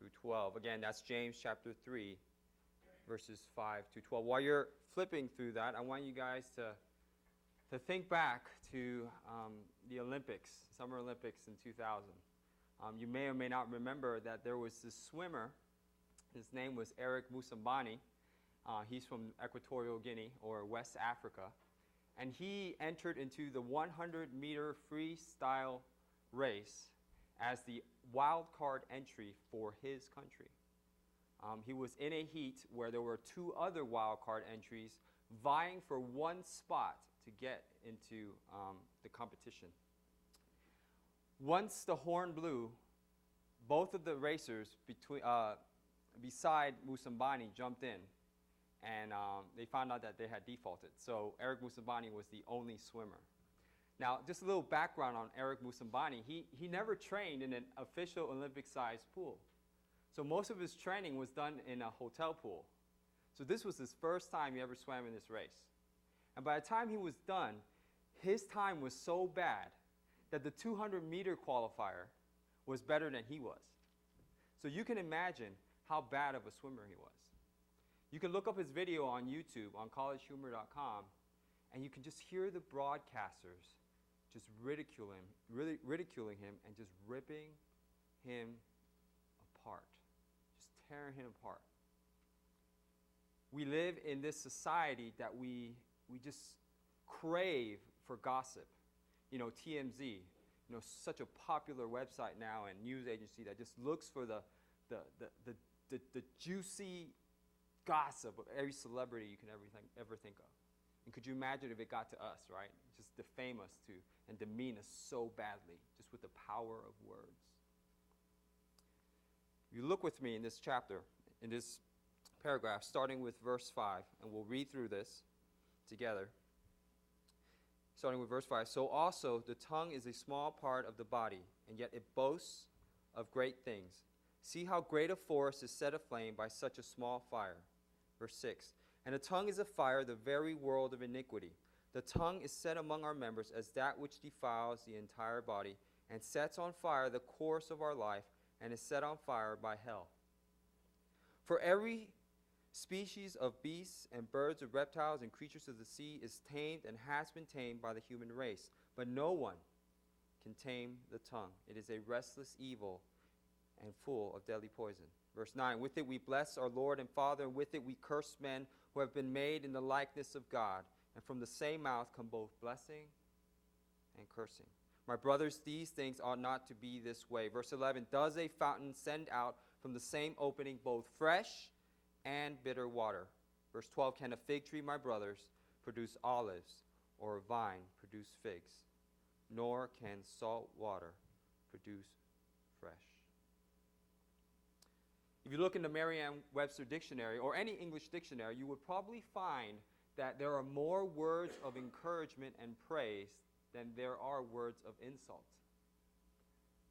through 12. Again, that's James chapter 3, verses 5 to 12. While you're flipping through that, I want you guys to think back to the Olympics, Summer Olympics in 2000. You may or may not remember that there was this swimmer. His name was Eric Musambani. He's from Equatorial Guinea, or West Africa. And he entered into the 100-meter freestyle race as the wild card entry for his country. He was in a heat where there were two other wild card entries vying for one spot to get into the competition. Once the horn blew, both of the racers beside Musambani jumped in, and they found out that they had defaulted. So Eric Musambani was the only swimmer. Now, just a little background on Eric Musambani. He never trained in an official Olympic-sized pool. So most of his training was done in a hotel pool. So this was his first time he ever swam in this race. And by the time he was done, his time was so bad that the 200-meter qualifier was better than he was. So you can imagine how bad of a swimmer he was. You can look up his video on YouTube, on collegehumor.com, and you can just hear the broadcasters just ridiculing him and just ripping him apart, just tearing him apart. We live in this society that we just crave for gossip. You know, TMZ, you know, such a popular website now and news agency that just looks for the juicy gossip of every celebrity you can ever think of. And could you imagine if it got to us, right? Just defame us too and demean us so badly, just with the power of words. You look with me in this chapter, in this paragraph, starting with verse 5, and we'll read through this together. Starting with verse 5. So also the tongue is a small part of the body, and yet it boasts of great things. See how great a forest is set aflame by such a small fire. Verse 6. And the tongue is a fire, the very world of iniquity. The tongue is set among our members as that which defiles the entire body, and sets on fire the course of our life, and is set on fire by hell. For every species of beasts and birds and reptiles and creatures of the sea is tamed and has been tamed by the human race. But no one can tame the tongue. It is a restless evil and full of deadly poison. Verse 9, with it we bless our Lord and Father, and with it we curse men who have been made in the likeness of God. And from the same mouth come both blessing and cursing. My brothers, these things ought not to be this way. Verse 11, does a fountain send out from the same opening both fresh and bitter water? Verse 12, can a fig tree, my brothers, produce olives, or a vine produce figs? Nor can salt water produce fresh. If you look in the Merriam-Webster dictionary, or any English dictionary, you would probably find that there are more words of encouragement and praise than there are words of insult.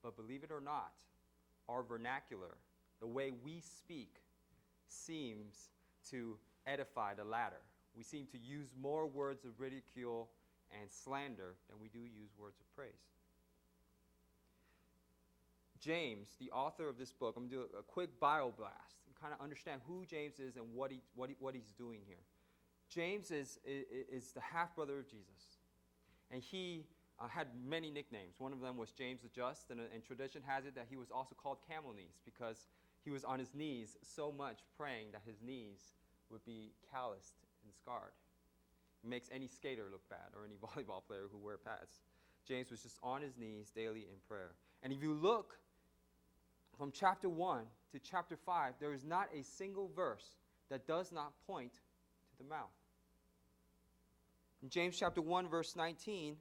But believe it or not, our vernacular, the way we speak, seems to edify the latter. We seem to use more words of ridicule and slander than we do use words of praise. James, the author of this book, I'm going to do a quick bio blast and kind of understand who James is and what he's doing here. James is the half-brother of Jesus, and he had many nicknames. One of them was James the Just, and tradition has it that he was also called Camel Knees because he was on his knees so much praying that his knees would be calloused and scarred. It makes any skater look bad or any volleyball player who wear pads. James was just on his knees daily in prayer. And if you look from chapter 1 to chapter 5, there is not a single verse that does not point to the mouth. In James chapter 1, verse 19,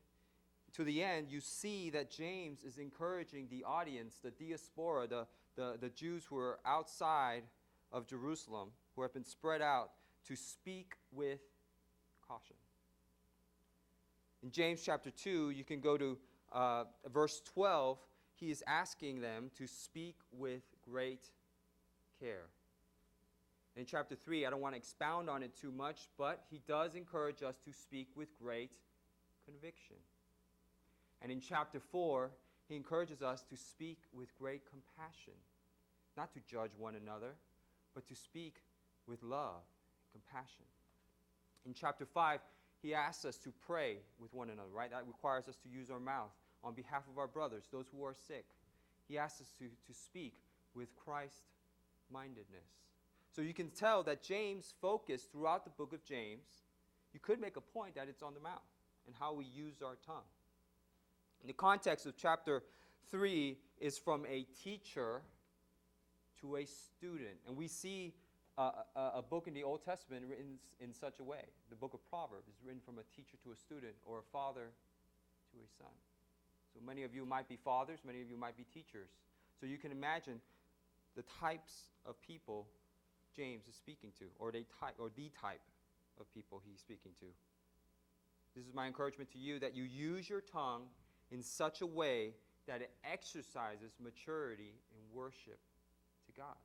to the end, you see that James is encouraging the audience, the diaspora, the Jews who are outside of Jerusalem, who have been spread out, to speak with caution. In James chapter 2, you can go to verse 12. He is asking them to speak with great care. In chapter 3, I don't want to expound on it too much, but he does encourage us to speak with great conviction. And in chapter 4, he encourages us to speak with great compassion. not to judge one another, but to speak with love and compassion. In chapter 5, he asks us to pray with one another, right? That requires us to use our mouth on behalf of our brothers, those who are sick. He asks us to speak with Christ-mindedness. So you can tell that James focused throughout the book of James. You could make a point that it's on the mouth and how we use our tongue. In the context of chapter 3 is from a teacher to a student. And we see a book in the Old Testament written in such a way. The book of Proverbs is written from a teacher to a student, or a father to a son. So many of you might be fathers, many of you might be teachers. So you can imagine the types of people James is speaking to, or the type of people he's speaking to. This is my encouragement to you, that you use your tongue in such a way that it exercises maturity in worship to God.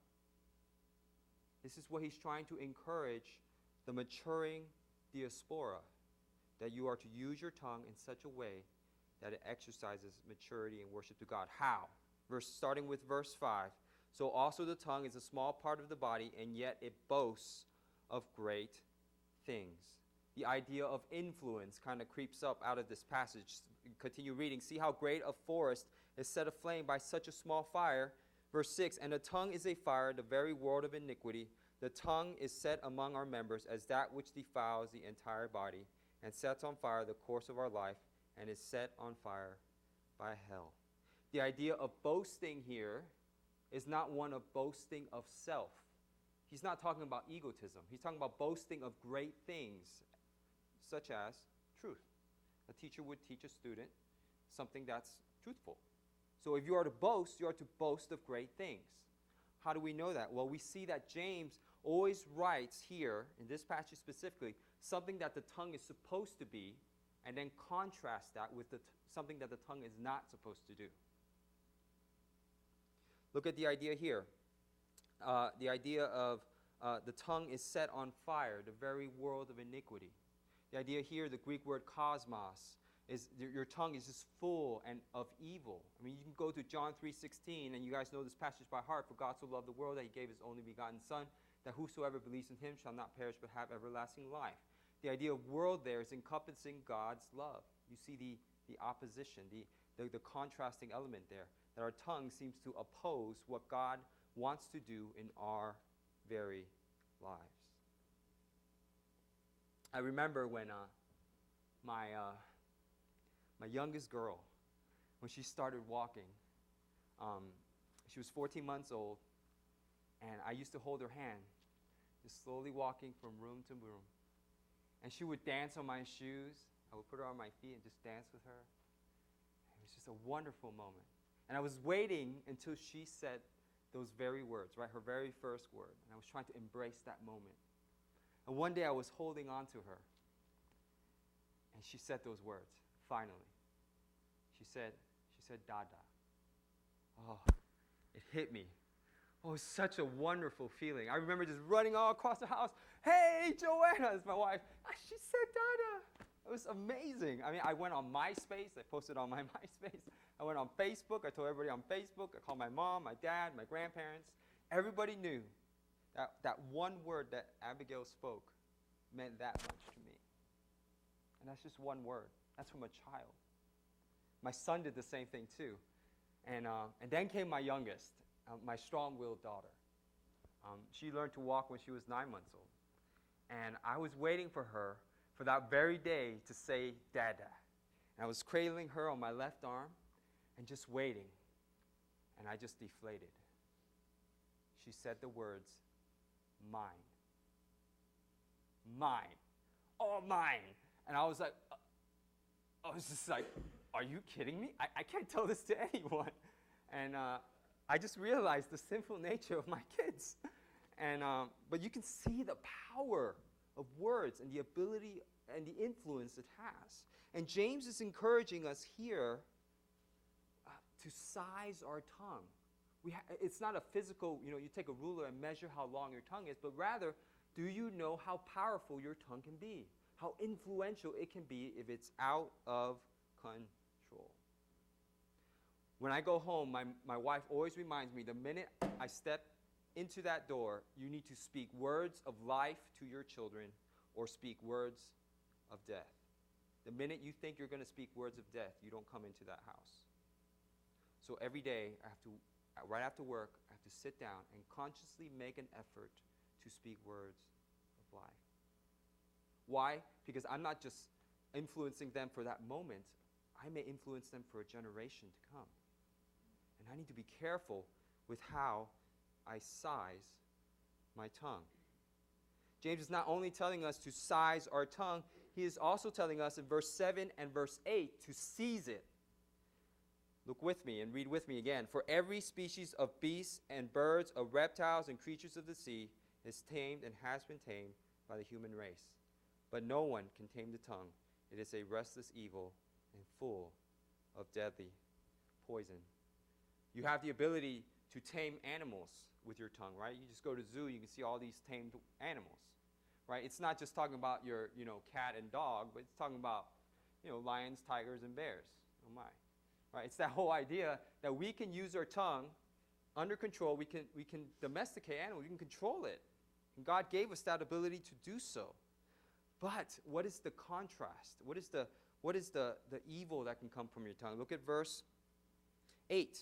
This is what he's trying to encourage the maturing diaspora, that you are to use your tongue in such a way that it exercises maturity in worship to God. How? Starting with verse 5. So also the tongue is a small part of the body, and yet it boasts of great things. The idea of influence kind of creeps up out of this passage. Continue reading. See how great a forest is set aflame by such a small fire. Verse 6, and the tongue is a fire, the very world of iniquity. The tongue is set among our members as that which defiles the entire body, and sets on fire the course of our life, and is set on fire by hell. The idea of boasting here is not one of boasting of self. He's not talking about egotism. He's talking about boasting of great things, such as truth. A teacher would teach a student something that's truthful. So if you are to boast, you are to boast of great things. How do we know that? Well, we see that James always writes here, in this passage specifically, something that the tongue is supposed to be, and then contrast that with something that the tongue is not supposed to do. Look at the idea here. The idea of the tongue is set on fire, the very world of iniquity. The idea here, the Greek word cosmos, is your tongue is just full and of evil. I mean, you can go to John 3:16, and you guys know this passage by heart. For God so loved the world that he gave his only begotten Son, that whosoever believes in him shall not perish but have everlasting life. The idea of world there is encompassing God's love. You see the opposition, the contrasting element there, that our tongue seems to oppose what God wants to do in our very lives. I remember when my youngest girl, when she started walking, she was 14 months old, and I used to hold her hand, just slowly walking from room to room. And she would dance on my shoes. I would put her on my feet and just dance with her. It was just a wonderful moment. And I was waiting until she said those very words, right, her very first word. And I was trying to embrace that moment. And one day I was holding on to her, and she said those words, finally. She said, Dada. Oh, it hit me. Oh, it was such a wonderful feeling. I remember just running all across the house. Hey, Joanna, it's my wife. She said Dada. It was amazing. I mean, I went on MySpace. I posted on my MySpace. I went on Facebook. I told everybody on Facebook. I called my mom, my dad, my grandparents. Everybody knew that one word that Abigail spoke meant that much to me. And that's just one word. That's from a child. My son did the same thing too. And then came my youngest, my strong-willed daughter. She learned to walk when she was 9 months old. And I was waiting for her for that very day to say Dada. And I was cradling her on my left arm and just waiting. And I just deflated. She said the words, mine. Mine. Oh, mine. And I was just like, are you kidding me? I can't tell this to anyone. And I just realized the sinful nature of my kids. And but you can see the power of words and the ability and the influence it has. And James is encouraging us here to size our tongue. It's not a physical, you take a ruler and measure how long your tongue is, but rather, do you know how powerful your tongue can be? How influential it can be if it's out of control. When I go home, my wife always reminds me, the minute I step into that door, you need to speak words of life to your children or speak words of death. The minute you think you're going to speak words of death, you don't come into that house. So every day, right after work, I have to sit down and consciously make an effort to speak words of life. Why? Because I'm not just influencing them for that moment. I may influence them for a generation to come. And I need to be careful with how I size my tongue. James is not only telling us to size our tongue, he is also telling us in verse 7 and verse 8 to seize it. Look with me and read with me again. For every species of beasts and birds, of reptiles and creatures of the sea is tamed and has been tamed by the human race. But no one can tame the tongue. It is a restless evil and full of deadly poison. You have the ability to tame animals with your tongue, right? You just go to the zoo, you can see all these tamed animals, right? It's not just talking about your, cat and dog, but it's talking about, lions, tigers, and bears. Oh my, right? It's that whole idea that we can use our tongue under control. We can domesticate animals. We can control it, and God gave us that ability to do so. But what is the contrast? What is the evil that can come from your tongue? Look at verse 8.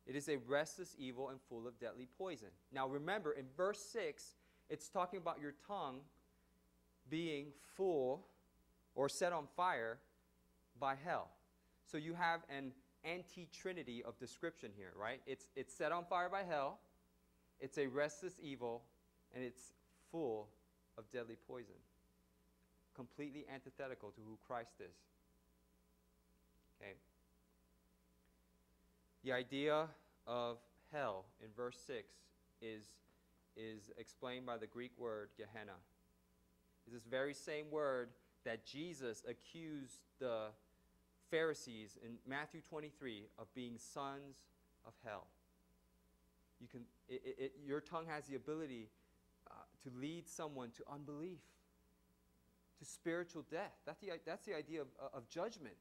It is a restless evil and full of deadly poison. Now remember, in verse 6, it's talking about your tongue being full or set on fire by hell. So you have an anti-trinity of description here, right? It's set on fire by hell, it's a restless evil, and it's full of deadly poison. Completely antithetical to who Christ is. Okay. The idea of hell in verse 6 is explained by the Greek word Gehenna. It's this very same word that Jesus accused the Pharisees in Matthew 23 of being sons of hell. Your tongue has the ability to lead someone to unbelief, to spiritual death. That's the idea of judgment.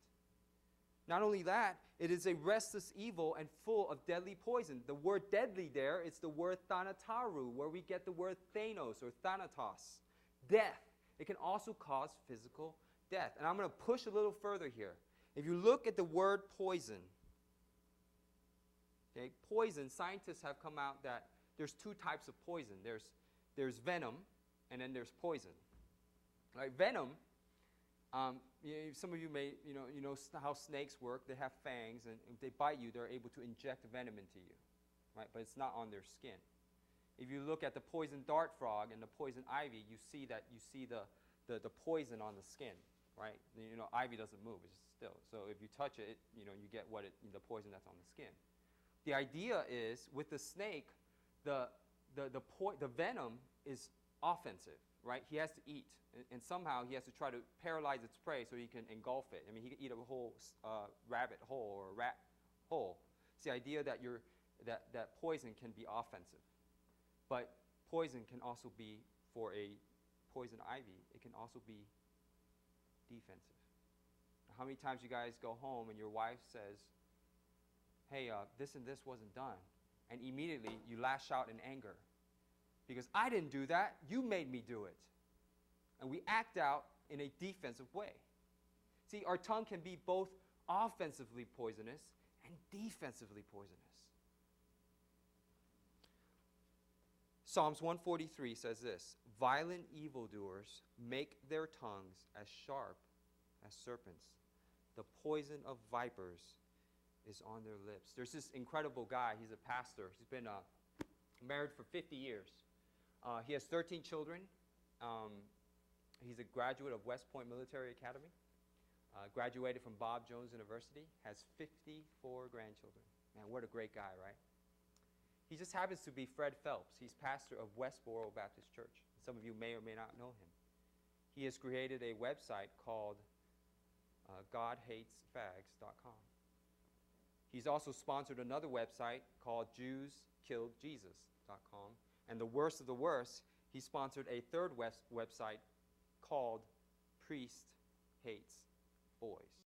Not only that, it is a restless evil and full of deadly poison. The word deadly there is the word thanataru, where we get the word Thanos or Thanatos, death. It can also cause physical death. And I'm going to push a little further here. If you look at the word poison, okay, poison, scientists have come out that there's two types of poison. There's venom, and then there's poison. Like venom, some of you may, know how snakes work. They have fangs, and if they bite you, they're able to inject venom into you, right? But it's not on their skin. If you look at the poison dart frog and the poison ivy, you see the poison on the skin, right? Ivy doesn't move; it's just still. So if you touch it, you get the poison that's on the skin. The idea is with the snake, the venom is offensive, right? He has to eat, and somehow he has to try to paralyze its prey so he can engulf it. I mean, he could eat a whole rabbit whole or a rat whole. It's the idea that that poison can be offensive, but poison can also be, for a poison ivy, it can also be defensive. How many times you guys go home and your wife says, hey, this and this wasn't done, and immediately you lash out in anger because I didn't do that, you made me do it. And we act out in a defensive way. See, our tongue can be both offensively poisonous and defensively poisonous. Psalms 143 says this: violent evildoers make their tongues as sharp as serpents. The poison of vipers is on their lips. There's this incredible guy. He's a pastor. He's been married for 50 years. He has 13 children. He's a graduate of West Point Military Academy. Graduated from Bob Jones University. Has 54 grandchildren. Man, what a great guy, right? He just happens to be Fred Phelps. He's pastor of Westboro Baptist Church. Some of you may or may not know him. He has created a website called GodHatesFags.com. He's also sponsored another website called JewsKilledJesus.com. And the worst of the worst, he sponsored a third website called Priest Hates Boys.